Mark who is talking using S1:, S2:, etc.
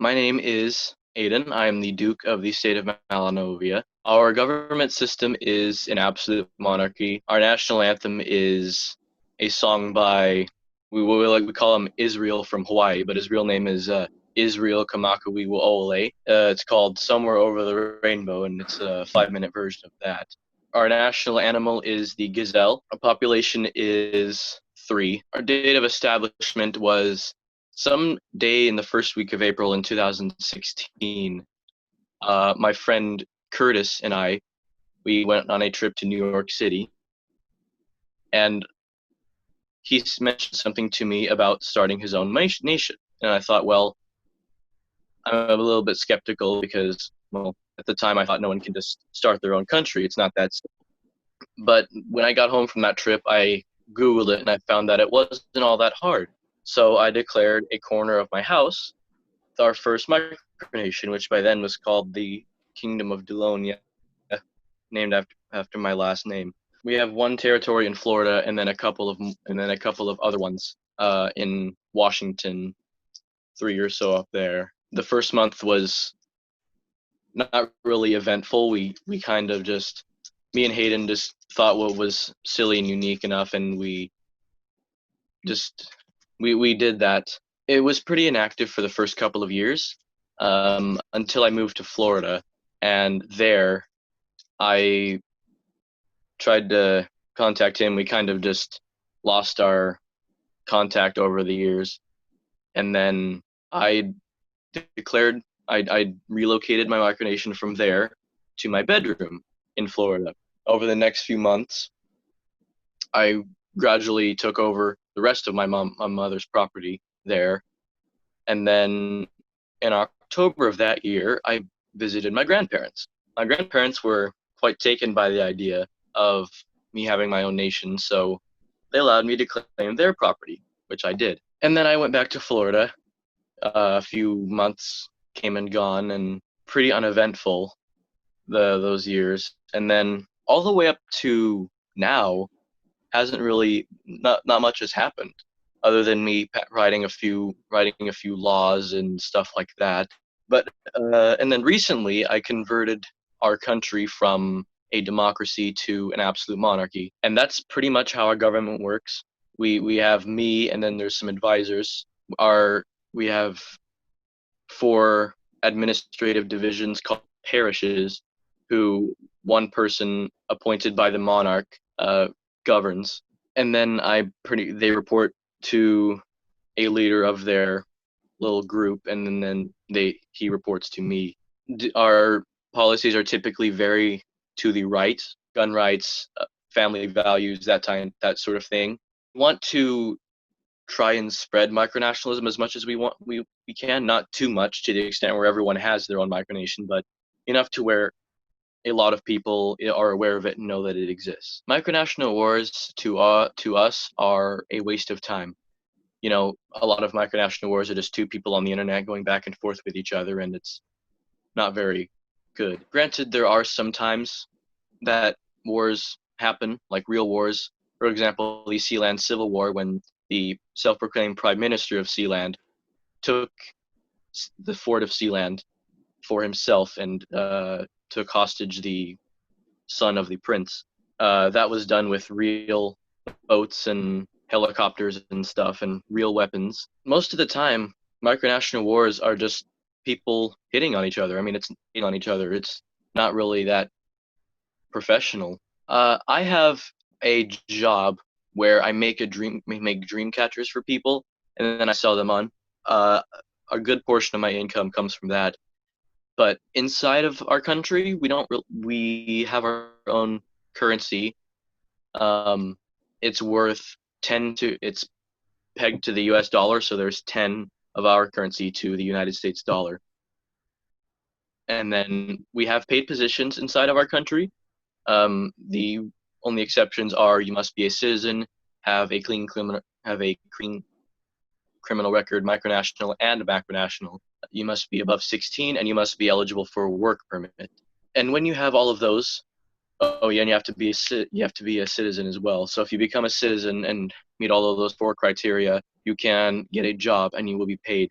S1: My name is Aydan. I am the Duke of the state of Malinovia. Our government system is an absolute monarchy. Our national anthem is a song by we call him Israel from Hawaii, but his real name is Israel Kamakawi Wo'ole. It's called Somewhere Over the Rainbow, and it's a 5-minute version of that. Our national animal is the gazelle. Our population is 3. Our date of establishment was some day in the first week of April in 2016. My friend Curtis and we went on a trip to New York City, and he mentioned something to me about starting his own nation. And I thought, well, I'm a little bit skeptical because, well, at the time I thought no one can just start their own country. It's not that simple. But when I got home from that trip, I Googled it and I found that it wasn't all that hard. So I declared a corner of my house our first micronation, which by then was called the Kingdom of Dulonia, named after my last name. We have one territory in Florida, and then a couple of other ones in Washington, 3 or so up there. The first month was not really eventful. We kind of just me and Hayden just thought what was silly and unique enough, and we did that. It was pretty inactive for the first couple of years, until I moved to Florida, and there I tried to contact him. We kind of just lost our contact over the years, and then I declared I relocated my micronation from there to my bedroom in Florida. Over the next few months, I gradually took over the rest of my mother's property there, and then in October of that year, I visited my grandparents. My grandparents were quite taken by the idea of me having my own nation, so they allowed me to claim their property, which I did. And then I went back to Florida. A few months came and gone, and pretty uneventful those years. And then all the way up to now, hasn't really not much has happened other than me writing a few laws and stuff like that. But and then recently I converted our country from a democracy to an absolute monarchy, and that's pretty much how our government works. We have me, and then there's some advisors. We have 4 administrative divisions called parishes, who one person appointed by the monarch governs, and then they report to a leader of their little group, and then he reports to me. Our policies are typically very to the right: gun rights, family values, that sort of thing. We want to try and spread micronationalism as much as we can, not too much to the extent where everyone has their own micronation, but enough to where a lot of people are aware of it and know that it exists. Micronational wars to us are a waste of time. A lot of micronational wars are just 2 people on the internet going back and forth with each other, and it's not very good. Granted, there are some times that wars happen, like real wars. For example, the Sealand Civil War, when the self-proclaimed Prime Minister of Sealand took the fort of Sealand for himself and took hostage the son of the prince. That was done with real boats and helicopters and stuff and real weapons. Most of the time, micronational wars are just people hitting on each other. I mean, it's hitting on each other. It's not really that professional. I have a job where I make dream catchers for people, and then I sell them on. A good portion of my income comes from that. But inside of our country, we have our own currency. It's worth it's pegged to the US dollar, so there's 10 of our currency to the United States dollar. And then we have paid positions inside of our country. The only exceptions are you must be a citizen, have a clean criminal record, micronational and macronational. You must be above 16, and you must be eligible for a work permit. And when you have all of those, oh yeah, and you have to be a citizen as well. So if you become a citizen and meet all of those 4 criteria, you can get a job and you will be paid